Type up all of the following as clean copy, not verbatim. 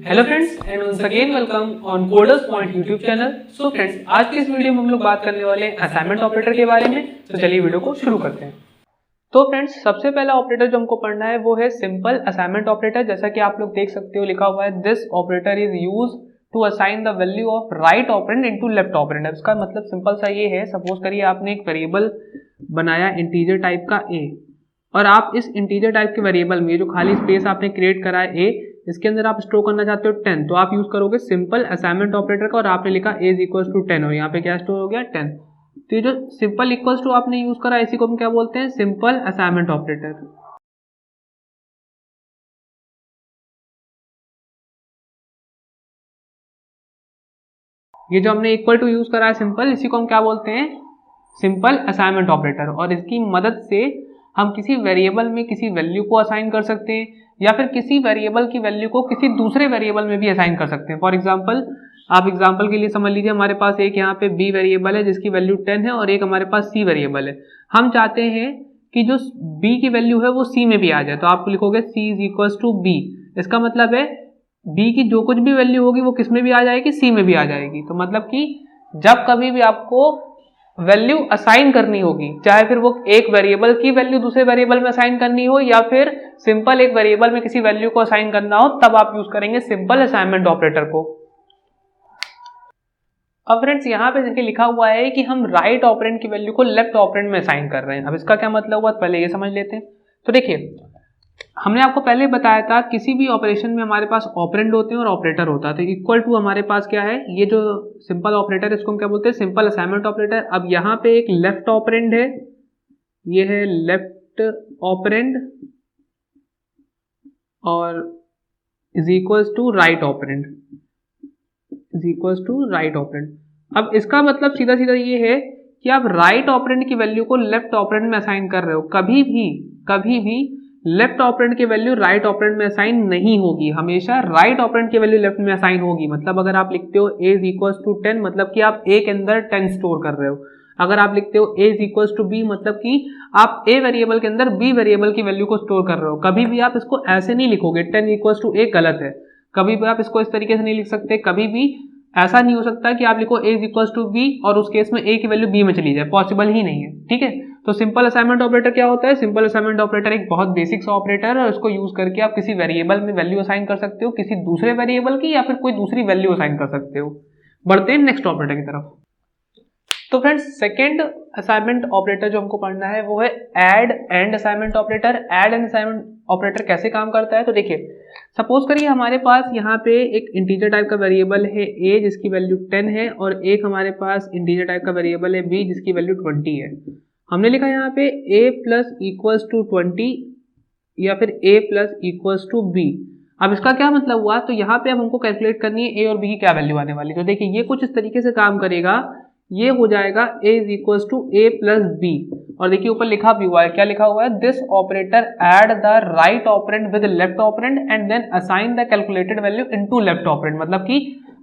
Hello friends and once again welcome on Coders Point YouTube channel. So friends, आज के इस video में हम लोग बात करने वाले हैं असाइनमेंट ऑपरेटर के बारे में। तो चलिए वीडियो को शुरू करते हैं। तो फ्रेंड्स, सबसे पहला ऑपरेटर जो हमको पढ़ना है वो है सिंपल असाइनमेंट ऑपरेटर। जैसा कि आप लोग देख सकते हो लिखा हुआ है this operator is use to assign the value of right operand into left operand. इसका मतलब सिंपल सा ये है, सपोज करिए आपने एक वेरिएबल बनाया इंटीजर टाइप का a, और आप इस इंटीजर टाइप के वेरिएबल में जो खाली स्पेस आपने क्रिएट करा है a, इसके अंदर आप स्टोर करना चाहते हो 10, तो आप यूज करोगे सिंपल असाइनमेंट ऑपरेटर का, और आपने लिखा a इज इक्वल टू 10 और यहाँ पे क्या स्टोर हो गया 10। तो ये जो सिंपल इक्वल्स टू आपने यूज करा, इसी को हम क्या बोलते हैं, सिंपल असाइनमेंट ऑपरेटर। ये जो हमने इक्वल टू यूज करा है सिंपल, इसी को हम क्या बोलते हैं, सिंपल असाइनमेंट ऑपरेटर। और इसकी मदद से हम किसी वेरिएबल में किसी वैल्यू को असाइन कर सकते हैं, या फिर किसी वेरिएबल की वैल्यू को किसी दूसरे वेरिएबल में भी असाइन कर सकते हैं। फॉर एग्जांपल, आप एग्जांपल के लिए समझ लीजिए हमारे पास एक यहाँ पे b वेरिएबल है जिसकी वैल्यू 10 है, और एक हमारे पास c वेरिएबल है। हम चाहते हैं कि जो b की वैल्यू है वो c में भी आ जाए, तो आप लिखोगे c is equal to b। इसका मतलब है b की जो कुछ भी वैल्यू होगी वो किस में भी आ जाएगी, c में भी आ जाएगी। तो मतलब कि जब कभी भी आपको वैल्यू असाइन करनी होगी, चाहे फिर वो एक वेरिएबल की वैल्यू दूसरे वेरिएबल में असाइन करनी हो, या फिर सिंपल एक वेरिएबल में किसी वैल्यू को असाइन करना हो, तब आप यूज करेंगे सिंपल असाइनमेंट ऑपरेटर को। अब फ्रेंड्स, यहाँ पे देखिए लिखा हुआ है कि हम राइट ऑपरेंड की वैल्यू को लेफ्ट ऑपरेंड में असाइन कर रहे हैं। अब इसका क्या मतलब हुआ, पहले ये समझ लेते हैं। तो देखिए, हमने आपको पहले बताया था किसी भी ऑपरेशन में हमारे पास ऑपरेंड होते हैं और ऑपरेटर होता है। तो इक्वल टू हमारे पास क्या है, ये जो सिंपल ऑपरेटर है इसको हम क्या बोलते हैं, सिंपल असाइनमेंट ऑपरेटर। अब यहाँ पे एक लेफ्ट ऑपरेंड है, ये है लेफ्ट ऑपरेंड, और is equals to right operand, is equals to right operand. अब इसका मतलब सीधा सीधा ये है कि आप राइट ऑपरेंड की वैल्यू को लेफ्ट ऑपरेंड में असाइन कर रहे हो। कभी भी लेफ्ट ऑपरेंड की वैल्यू राइट ऑपरेंड में असाइन नहीं होगी, हमेशा राइट ऑपरेंड की वैल्यू लेफ्ट में असाइन होगी। मतलब अगर आप लिखते हो a इज इक्वल टू 10, मतलब कि आप a के अंदर 10 स्टोर कर रहे हो। अगर आप लिखते हो a is equal to b, मतलब कि आप a वेरिएबल के अंदर b वेरिएबल की वैल्यू को स्टोर कर रहे हो। कभी भी आप इसको ऐसे नहीं लिखोगे 10 इक्वल टू a, गलत है। कभी भी आप इसको इस तरीके से नहीं लिख सकते। कभी भी ऐसा नहीं हो सकता कि आप लिखो a is equal to b और उस केस में a की वैल्यू b में चली जाए, पॉसिबल ही नहीं है। ठीक है, तो सिंपल असाइनमेंट ऑपरेटर क्या होता है, सिंपल असाइनमेंट ऑपरेटर एक बहुत बेसिक सा ऑपरेटर है, और इसको यूज करके आप किसी वेरिएबल में वैल्यू असाइन कर सकते हो, किसी दूसरे वेरिएबल की, या फिर कोई दूसरी वैल्यू असाइन कर सकते हो। बढ़ते हैं नेक्स्ट ऑपरेटर की तरफ। तो फ्रेंड्स, सेकेंड असाइनमेंट ऑपरेटर जो हमको पढ़ना है वो है add and assignment operator. Add and assignment operator कैसे काम करता है, तो देखिए, सपोज करिए हमारे पास यहाँ पे एक इंटीजर टाइप का वेरिएबल है a जिसकी वैल्यू 10 है, और एक हमारे पास इंटीजर टाइप का वेरिएबल है b जिसकी वैल्यू 20 है। हमने लिखा यहाँ पे a प्लस इक्वल्स टू 20 या फिर a plus equals to b। अब इसका क्या मतलब हुआ, तो यहाँ पे अब हमको कैलकुलेट करनी है a और b की क्या वैल्यू आने वाली। तो देखिए, ये कुछ इस तरीके से काम करेगा, ये हो जाएगा a is equals to a plus b, और देखिए ऊपर लिखा भी हुआ है, क्या लिखा हुआ है, this operator add the right operand with left operand and then assign the calculated value into left operand. मतलब कि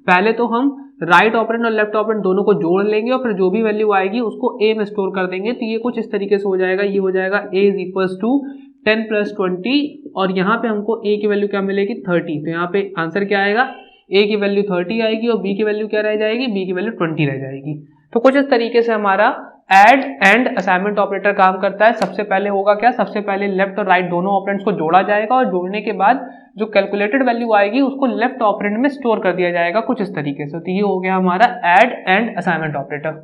पहले तो हम राइट ऑपरेंड और लेफ्ट ऑपरेंड दोनों को जोड़ लेंगे, और फिर जो भी वैल्यू आएगी उसको a में स्टोर कर देंगे। तो ये कुछ इस तरीके से हो जाएगा, ये हो जाएगा a is equals to 10 plus 20, और यहाँ पे हमको a की वैल्यू क्या मिलेगी, 30। तो यहाँ पे आंसर क्या आएगा, a की वैल्यू 30 आएगी, और b की वैल्यू क्या रह जाएगी, b की वैल्यू 20 रह जाएगी। तो कुछ इस तरीके से हमारा ऐड एंड असाइनमेंट ऑपरेटर काम करता है। सबसे पहले होगा क्या, सबसे पहले लेफ्ट और राइट दोनों ऑपरेंड्स को जोड़ा जाएगा, और जोड़ने के बाद जो कैलकुलेटेड वैल्यू आएगी उसको लेफ्ट ऑपरेंड में स्टोर कर दिया जाएगा, कुछ इस तरीके से। तो ये हो गया हमारा ऐड एंड असाइनमेंट ऑपरेटर।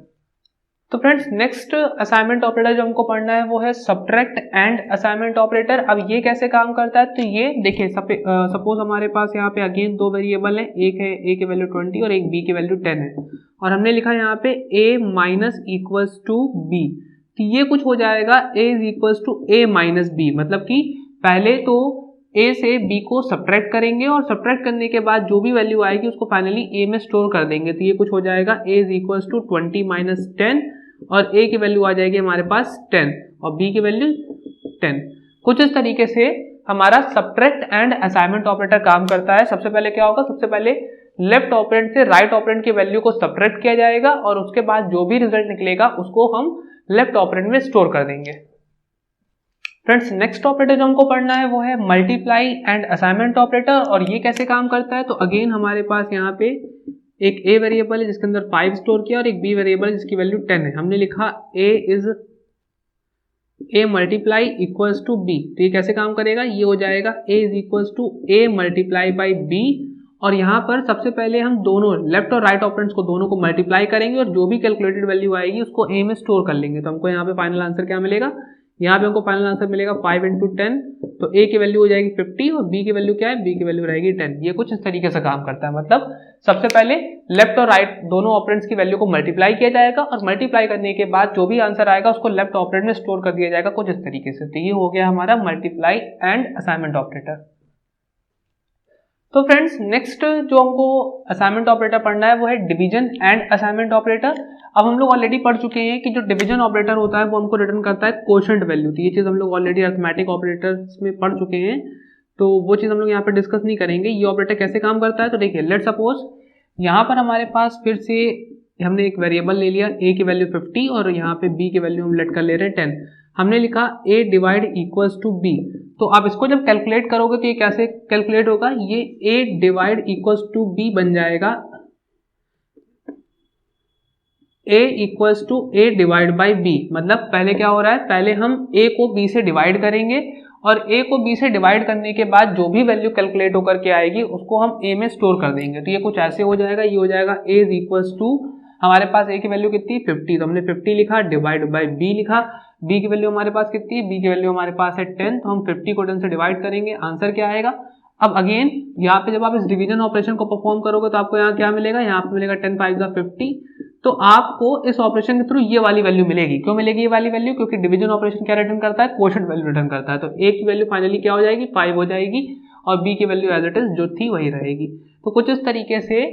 तो फ्रेंड्स, नेक्स्ट असाइनमेंट ऑपरेटर जो हमको पढ़ना है वो है सब्ट्रैक्ट एंड असाइनमेंट ऑपरेटर। अब ये कैसे काम करता है, तो ये देखिए, सपोज हमारे पास यहाँ पे अगेन दो वेरिएबल है, एक है a की वैल्यू 20 और एक b की वैल्यू 10 है, और हमने लिखा यहाँ पे a minus equals to b। तो ये कुछ हो जाएगा a is equals to a minus b, मतलब कि पहले तो a से b को सब्ट्रैक्ट करेंगे, और सब्ट्रैक्ट करने के बाद जो भी वैल्यू आएगी उसको फाइनली a में स्टोर कर देंगे। तो ये कुछ हो जाएगा a is equals to 20 minus 10, और a की वैल्यू आ जाएगी हमारे पास 10 और b की वैल्यू 10। कुछ इस तरीके से हमारा सब्ट्रैक्ट एंड असाइनमेंट ऑपरेटर काम करता है। सबसे पहले क्या होगा, सबसे पहले लेफ्ट ऑपरेंड से राइट ऑपरेंड की वैल्यू को सब्ट्रैक्ट किया जाएगा, और उसके बाद जो भी रिजल्ट निकलेगा उसको हम लेफ्ट ऑपरेंड में स्टोर कर देंगे। फ्रेंड्स नेक्स्ट ऑपरेटर जो हमको पढ़ना है वो है मल्टीप्लाई एंड असाइनमेंट ऑपरेटर, और ये कैसे काम करता है। तो अगेन हमारे पास यहाँ पे एक ए वेरिएबल है जिसके अंदर 5 स्टोर किया और एक बी वेरिएबल है जिसकी वैल्यू 10 है। हमने लिखा A multiply equals to B. तो ये कैसे काम करेगा, ये हो जाएगा A is equals to A multiply by B, और यहाँ पर सबसे पहले हम दोनों लेफ्ट और राइट ऑपरेंड्स को दोनों को मल्टीप्लाई करेंगे और जो भी कैलकुलेटेड वैल्यू आएगी उसको ए में स्टोर कर लेंगे। तो हमको यहाँ पे फाइनल आंसर क्या मिलेगा, यहाँ पे हमको फाइनल आंसर मिलेगा 5 इंटू 10, तो ए की वैल्यू हो जाएगी 50 और बी की वैल्यू क्या है, बी की वैल्यू रहेगी 10। ये कुछ इस तरीके से काम करता है, मतलब सबसे पहले लेफ्ट और राइट दोनों ऑपरेंड्स की वैल्यू को मल्टीप्लाई किया जाएगा और मल्टीप्लाई करने के बाद जो भी आंसर आएगा उसको लेफ्ट ऑपरेंड में स्टोर कर दिया जाएगा कुछ इस तरीके से। तो ये हो गया हमारा मल्टीप्लाई एंड असाइनमेंट ऑपरेटर। तो फ्रेंड्स नेक्स्ट जो हमको असाइनमेंट ऑपरेटर पढ़ना है वो है डिवीजन एंड असाइनमेंट ऑपरेटर। अब हम लोग ऑलरेडी पढ़ चुके हैं कि जो डिवीजन ऑपरेटर होता है वो हमको रिटर्न करता है कोशेंट वैल्यू। तो ये चीज़ हम लोग ऑलरेडी अरिथमेटिक ऑपरेटर्स में पढ़ चुके हैं, तो वो चीज़ हम लोग यहाँ पर डिस्कस नहीं करेंगे। ये ऑपरेटर कैसे काम करता है, तो देखिए लेट सपोज यहाँ पर हमारे पास फिर से हमने एक वेरिएबल ले लिया, ए की वैल्यू 50 और यहाँ पे बी की वैल्यू हम लेट कर ले रहे हैं 10। हमने लिखा a divide equals to b। तो आप इसको जब कैलकुलेट करोगे तो ये कैसे कैलकुलेट होगा, ये a divide equals to b बन जाएगा a equals to a divide by b। मतलब पहले क्या हो रहा है, पहले हम a को b से डिवाइड करेंगे और a को b से डिवाइड करने के बाद जो भी वैल्यू कैलकुलेट होकर के आएगी उसको हम a में स्टोर कर देंगे। तो ये कुछ ऐसे हो जाएगा, ये हो जाएगा a इज इक्वल्स टू, हमारे पास a की वैल्यू कितनी 50, तो हमने 50 लिखा डिवाइड बाई b लिखा। b की वैल्यू हमारे पास कितनी है, b की वैल्यू हमारे पास है 10, तो हम 50 को 10 से डिवाइड करेंगे, आंसर क्या आएगा। अब अगेन यहाँ पे जब आप इस डिवीजन ऑपरेशन को परफॉर्म करोगे तो आपको यहाँ क्या मिलेगा, यहाँ पे मिलेगा 10 5 50। तो आपको इस ऑपरेशन के थ्रू ये वाली वैल्यू मिलेगी। क्यों मिलेगी ये वाली वैल्यू, क्योंकि डिवीजन ऑपरेशन क्या रिटर्न करता है, क्वोशंट वैल्यू रिटर्न करता है। तो a की वैल्यू फाइनली क्या हो जाएगी 5 हो जाएगी और b की वैल्यू एज इट इज जो थी वही रहेगी। तो कुछ इस तरीके से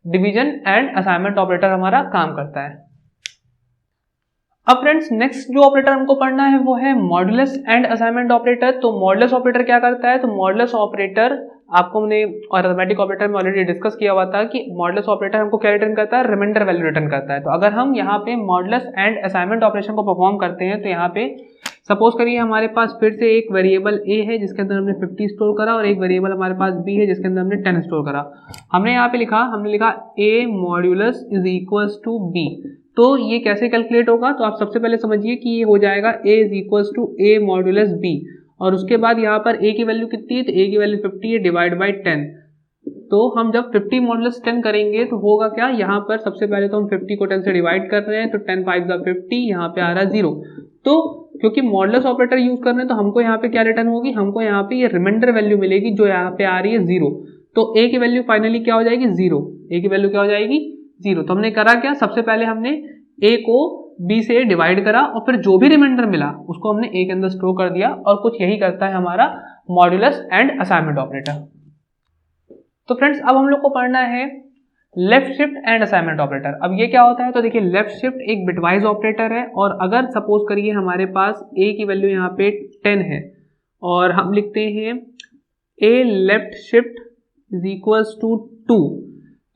डिवीजन एंड असाइनमेंट ऑपरेटर हमारा काम करता है। अब फ्रेंड्स नेक्स्ट जो ऑपरेटर हमको पढ़ना है वो है मॉडुलस एंड असाइनमेंट ऑपरेटर। तो मॉडुलस ऑपरेटर क्या करता है, तो मॉडुलस ऑपरेटर आपको हमने और अरिथमेटिक ऑपरेटर में ऑलरेडी डिस्कस किया हुआ था कि मॉडुलस ऑपरेटर हमको क्या रिटर्न करता है, रिमाइंडर वैल्यू रिटर्न करता है। तो अगर हम यहाँ पे मॉडुलस एंड असाइनमेंट ऑपरेशन को परफॉर्म करते हैं तो यहाँ पे सपोज करिए हमारे पास फिर से एक वेरिएबल a है जिसके अंदर हमने 50 स्टोर करा और एक वेरिएबल हमारे पास b है जिसके अंदर हमने 10 स्टोर करा। हमने यहाँ पे लिखा, हमने लिखा a modulus is equals to b। तो ये कैसे कैलकुलेट होगा, तो आप सबसे पहले समझिए कि ये हो जाएगा a is equals to a modulus b, और उसके बाद यहाँ पर a की वैल्यू कितनी है, तो a की वैल्यू 50 है डिवाइड बाई 10। तो हम जब 50 मॉडुलस 10 करेंगे तो होगा क्या, यहाँ पर सबसे पहले तो हम 50 को 10 से डिवाइड कर रहे हैं, तो 10 5 50, यहाँ पे आ रहा है 0। तो क्योंकि मॉडुलस ऑपरेटर यूज कर रहे हैं तो हमको यहाँ पे क्या रिटर्न होगी, हमको यहाँ पे ये रिमाइंडर वैल्यू मिलेगी जो यहाँ पे आ रही है 0। तो a की वैल्यू फाइनली क्या हो जाएगी 0, a की वैल्यू क्या हो जाएगी 0। तो हमने करा क्या, सबसे पहले हमने a को b से डिवाइड करा और फिर जो भी रिमाइंडर मिला उसको हमने a के अंदर स्टोर कर दिया, और कुछ यही करता है हमारा मॉडुलस एंड असाइनमेंट ऑपरेटर। तो फ्रेंड्स अब हम लोग को पढ़ना है left shift and assignment operator. अब ये क्या होता है, तो देखिए लेफ्ट शिफ्ट एक बिटवाइज ऑपरेटर है, और अगर सपोज करिए हमारे पास a की वैल्यू यहाँ पे 10 है और हम लिखते हैं a left shift is equals to 2,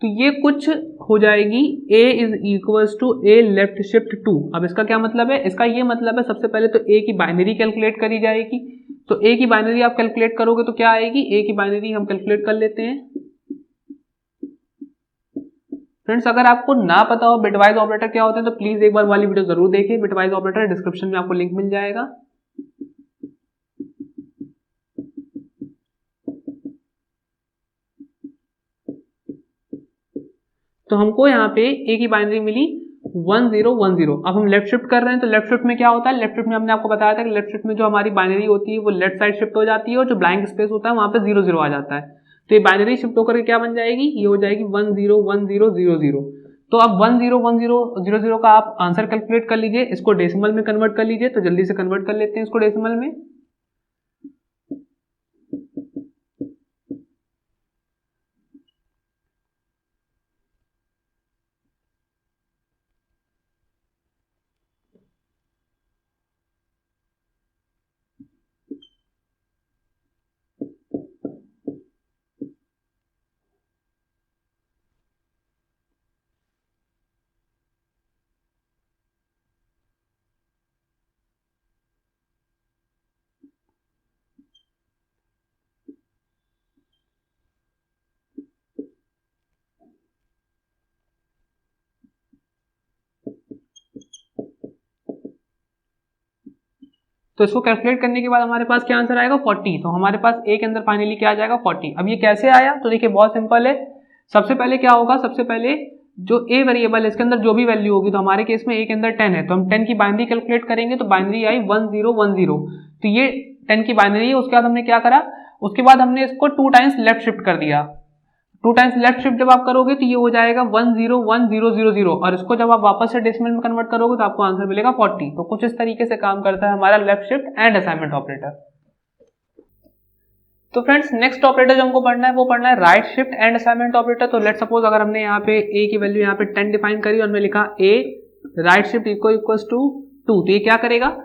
तो ये कुछ हो जाएगी a is equals to a left shift 2। अब इसका क्या मतलब है, इसका ये मतलब है सबसे पहले तो a की बाइनरी कैलकुलेट करी जाएगी। तो a की बाइनरी आप कैलकुलेट करोगे तो क्या आएगी, a की बाइनरी हम कैलकुलेट कर लेते हैं। फ्रेंड्स अगर आपको ना पता हो बिटवाइज ऑपरेटर क्या होते हैं तो प्लीज एक बार वाली वीडियो जरूर देखें। बिटवाइज ऑपरेटर डिस्क्रिप्शन में आपको लिंक मिल जाएगा। तो हमको यहाँ पे a की बाइनरी मिली 1010। अब हम लेफ्ट शिफ्ट कर रहे हैं, तो लेफ्ट शिफ्ट में क्या होता है, लेफ्ट शिफ्ट में हमने आपको बताया था कि लेफ्ट शिफ्ट में जो हमारी बाइनरी होती है वो लेफ्ट साइड शिफ्ट हो जाती है और जो ब्लैंक स्पेस होता है वहां पे 00 आ जाता है। तो ये बाइनरी शिफ्ट होकर क्या बन जाएगी, ये हो जाएगी 101000। तो अब 101000 का आप आंसर कैलकुलेट कर लीजिए, इसको डेसिमल में कन्वर्ट कर लीजिए। तो जल्दी से कन्वर्ट कर लेते हैं इसको डेसिमल में। तो इसको कैलकुलेट करने के बाद हमारे पास क्या आंसर आएगा 40। तो हमारे पास ए के अंदर फाइनली क्या आ जाएगा 40। अब ये कैसे आया, तो देखिए बहुत सिंपल है। सबसे पहले क्या होगा, सबसे पहले जो ए वेरिएबल है इसके अंदर जो भी वैल्यू होगी, तो हमारे केस में ए के अंदर 10 है, तो हम 10 की बाइनरी कैलकुलेट करेंगे, तो बाइनरी आई 1010। तो ये 10 की बाइनरी है। उसके बाद हमने क्या करा, उसके बाद हमने इसको 2 टाइम्स लेफ्ट शिफ्ट कर दिया। 2 टाइम्स लेफ्ट शिफ्ट जब आप करोगे तो ये हो जाएगा 101000, और इसको जब आप वापस से डेसिमल में कन्वर्ट करोगे तो आपको आंसर मिलेगा 40। तो कुछ इस तरीके से काम करता है हमारा left shift and assignment operator. तो फ्रेंड्स नेक्स्ट ऑपरेटर जो हमको पढ़ना है वो पढ़ना है right shift and assignment operator. तो लेट सपोज अगर हमने यहाँ पे ए की वैल्यू यहाँ पे 10 डिफाइन करी और हमने लिखा ए राइट शिफ्ट इक्वल्स टू 2, तो ये क्या करेगा,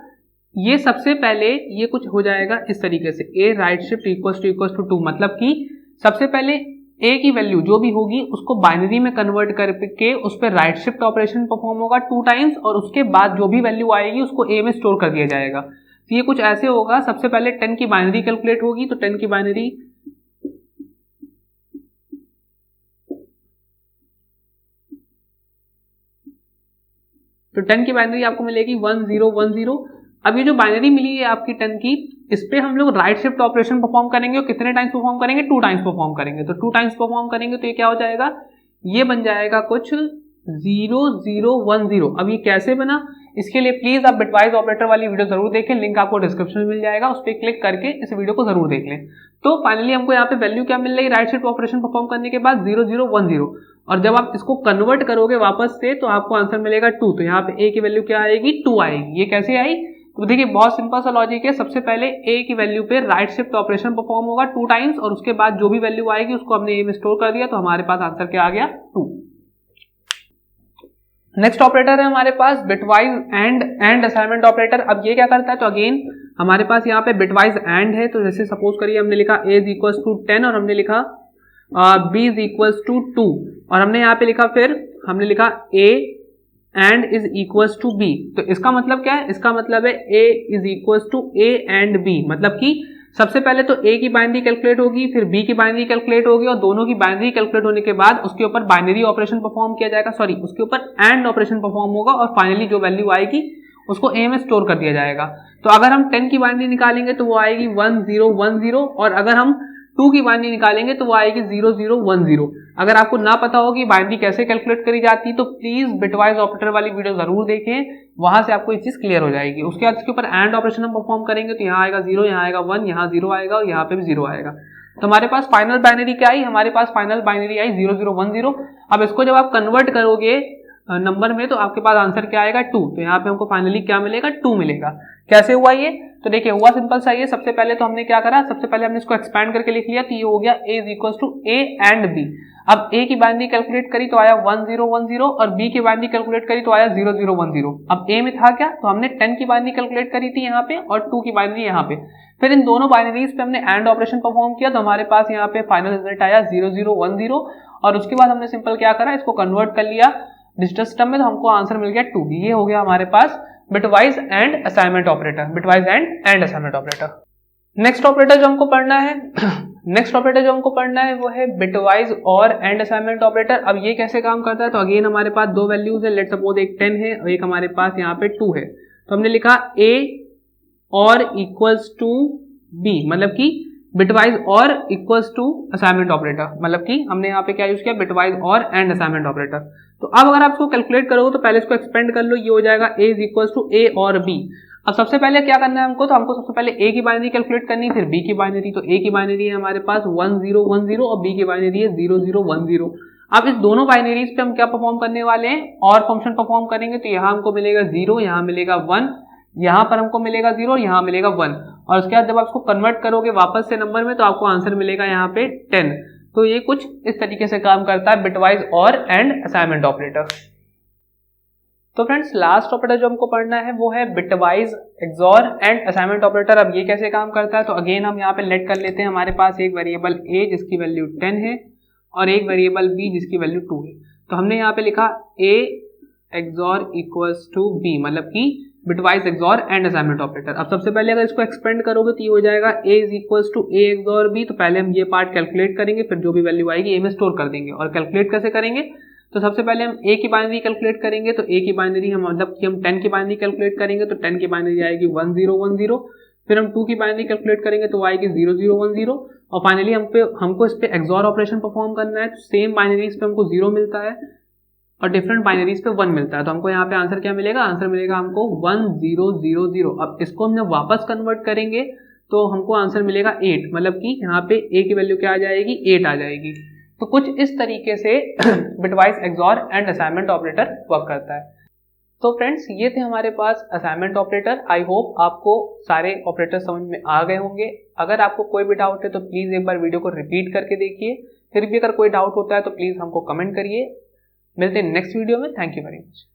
ये सबसे पहले ये कुछ हो जाएगा इस तरीके से, ए राइट शिफ्ट इक्वल्स टू 2, मतलब कि सबसे पहले ए की वैल्यू जो भी होगी उसको बाइनरी में कन्वर्ट करके उस पर राइट शिफ्ट ऑपरेशन परफॉर्म होगा 2 टाइम्स, और उसके बाद जो भी वैल्यू आएगी उसको ए में स्टोर कर दिया जाएगा। तो ये कुछ ऐसे होगा, सबसे पहले 10 की बाइनरी कैलकुलेट होगी, तो 10 की बाइनरी आपको मिलेगी 1010। अब ये जो बाइनरी मिली है आपकी 10 की, इस पे हम लोग राइट शिफ्ट ऑपरेशन परफॉर्म करेंगे, और कितने टाइम्स परफॉर्म करेंगे, 2 टाइम्स परफॉर्म करेंगे। तो 2 टाइम्स परफॉर्म करेंगे तो ये क्या हो जाएगा, ये बन जाएगा कुछ 0010। अब ये कैसे बना, इसके लिए प्लीज आप बिटवाइज ऑपरेटर वाली वीडियो जरूर देखें, लिंक आपको डिस्क्रिप्शन में मिल जाएगा, उस पर क्लिक करके इस वीडियो को जरूर देख लें। तो फाइनली हमको यहाँ पे वैल्यू क्या मिल रही है, राइट शिफ्ट ऑपरेशन परफॉर्म करने के बाद 0010, और जब आप इसको कन्वर्ट करोगे वापस से तो आपको आंसर मिलेगा 2। तो यहाँ पे ए की वैल्यू क्या आएगी, 2 आएगी। ये कैसे आई, तो देखिए बहुत सिंपल सा लॉजिक है। सबसे पहले ए की वैल्यू पे राइट शिफ्ट ऑपरेशन परफॉर्म होगा 2 टाइम्स, और उसके बाद जो भी वैल्यू आएगी उसको हमने ए में स्टोर कर दिया, तो हमारे पास आंसर क्या आ गया 2। नेक्स्ट ऑपरेटर है हमारे पास बिटवाइज एंड असाइनमेंट ऑपरेटर। अब ये क्या करता है, तो अगेन हमारे पास यहाँ पे बिटवाइज एंड है, तो जैसे सपोज करिए हमने लिखा a इज इक्वल्स टू 10 और हमने लिखा b इज इक्वल्स टू 2, और हमने यहाँ पे लिखा, फिर हमने लिखा a and is equals to b। तो इसका मतलब क्या है, इसका मतलब है a is equals to a and b, मतलब कि सबसे पहले तो a की बाइनरी कैलकुलेट होगी, फिर b की बाइनरी कैलकुलेट होगी, और दोनों की बाइनरी कैलकुलेट होने के बाद उसके ऊपर बाइनरी ऑपरेशन परफॉर्म किया जाएगा, सॉरी उसके ऊपर एंड ऑपरेशन परफॉर्म होगा, और फाइनली जो वैल्यू आएगी उसको a में स्टोर कर दिया जाएगा। तो अगर हम 10 की बाइनरी निकालेंगे तो वो आएगी 1010, और अगर हम 2 की बाइनरी निकालेंगे तो वो आएगी 0010। अगर आपको ना पता हो कि बाइनरी कैसे कैलकुलेट करी जाती है तो प्लीज बिटवाइज ऑपरेटर वाली वीडियो जरूर देखें, वहां से आपको ये चीज क्लियर हो जाएगी। उसके बाद इसके ऊपर एंड ऑपरेशन हम परफॉर्म करेंगे, तो यहाँ आएगा 0, यहाँ आएगा 1, यहाँ 0 आएगा, और यहाँ पे भी 0 आएगा। तो हमारे पास फाइनल बाइनरी क्या आई, हमारे पास फाइनल बाइनरी आई 0010। अब इसको जब आप कन्वर्ट करोगे नंबर में तो आपके पास आंसर क्या आएगा 2। तो यहाँ पे हमको फाइनली क्या मिलेगा, 2 मिलेगा। कैसे हुआ ये, तो देखिए हुआ सिंपल सा। ये सबसे पहले तो हमने क्या करा, सबसे पहले हमने इसको एक्सपैंड करके लिख लिया, तो ये हो गया a is equal to a and b। अब a की बाइनरी कैलकुलेट करी तो आया 1010, और b की बाइनरी कैलकुलेट करी तो आया 0010। अब a में था क्या, तो हमने 10 की बाइनरी कैलकुलेट करी थी यहाँ पे, और 2 की बाइनरी यहाँ पे, फिर इन दोनों बाइनरीज पे हमने एंड ऑपरेशन परफॉर्म किया, तो हमारे पास यहाँ पे फाइनल रिजल्ट आया 0010। और उसके बाद हमने सिंपल क्या करा, इसको कन्वर्ट कर लिया डिजिटल सिस्टम में, तो हमको आंसर मिल गया 2। ये हो गया हमारे पास bitwise and assignment operator, bitwise and assignment operator. Next operator जो हमको पढ़ना है वो है बिटवाइज और एंड असाइनमेंट ऑपरेटर। अब ये कैसे काम करता है, तो अगेन हमारे पास दो वैल्यूज है, लेट सपोज एक 10 है और एक हमारे पास यहाँ पे 2 है। तो हमने लिखा a और इक्वल्स टू b, मतलब कि बिटवाइज और इक्वल्स टू असाइनमेंट ऑपरेटर, मतलब कि हमने यहाँ पे क्या यूज किया, बिटवाइज और एंड असाइनमेंट ऑपरेटर। तो अब अगर आप इसको कैलकुलेट करोगे तो पहले इसको एक्सपेंड कर लो, ये हो जाएगा a is equals to a और b। अब सबसे पहले क्या करना है हमको, तो हमको सबसे पहले a की बाइनरी कैलकुलेट करनी, फिर b की बाइनरी। तो a की बाइनरी है हमारे पास 1010 और b की बाइनरी है 0010। अब इस दोनों बाइनरीज पे हम क्या परफॉर्म करने वाले हैं, और फंक्शन परफॉर्म करेंगे। तो यहाँ हमको मिलेगा 0, यहाँ मिलेगा 1, यहाँ पर हमको मिलेगा 0 और यहाँ मिलेगा 1। और उसके बाद जब आप इसको कन्वर्ट करोगे वापस से नंबर में तो आपको आंसर मिलेगा यहाँ पे 10। तो ये कुछ इस तरीके से काम करता है बिटवाइज और एंड असाइनमेंट ऑपरेटर। तो फ्रेंड्स लास्ट ऑपरेटर जो हमको पढ़ना है वो है bitwise XOR and assignment operator. अब ये कैसे काम करता है, तो अगेन हम यहाँ पे लेट कर लेते हैं, हमारे पास एक वेरिएबल a जिसकी वैल्यू 10 है और एक वेरिएबल b जिसकी वैल्यू 2 है। तो हमने यहाँ पे लिखा a XOR equals to b, मतलब कि bitwise XOR and assignment operator. अब सबसे पहले अगर इसको एक्सपेंड करोगे तो ये हो जाएगा a is equals to a XOR b। तो पहले हम ये पार्ट कैलकुलेट करेंगे, फिर जो भी वैल्यू आएगी a में स्टोर कर देंगे। और कैलकुलेट कैसे करेंगे, तो सबसे पहले हम ए की बाइनरी कैलकुलेट करेंगे, तो ए की बाइनरी हम मतलब कि हम 10 की बाइनरी कैलकुलेट करेंगे, तो 10 की बाइनरी आएगी 1010। फिर हम 2 की बाइनरी कैलकुलेट करेंगे तो आएगी 0010। और फाइनली हमको इस पे एक्सॉर ऑपरेशन परफॉर्म करना है, तो सेम बाइनरीज पे हमको 0 मिलता है और डिफरेंट बाइनरीज पे 1 मिलता है। तो हमको यहाँ पे आंसर क्या मिलेगा, आंसर मिलेगा हमको 1000। अब इसको हम जब वापस कन्वर्ट करेंगे तो हमको आंसर मिलेगा 8, मतलब कि यहाँ पे ए की वैल्यू क्या आ जाएगी, 8 आ जाएगी। तो कुछ इस तरीके से bitwise XOR and assignment operator work करता है। तो फ्रेंड्स ये थे हमारे पास असाइनमेंट ऑपरेटर। आई होप आपको सारे ऑपरेटर समझ में आ गए होंगे। अगर आपको कोई भी डाउट है तो प्लीज़ एक बार वीडियो को रिपीट करके देखिए। फिर भी अगर कोई डाउट होता है तो प्लीज़ हमको कमेंट करिए। मिलते हैं नेक्स्ट वीडियो में। Thank you very much.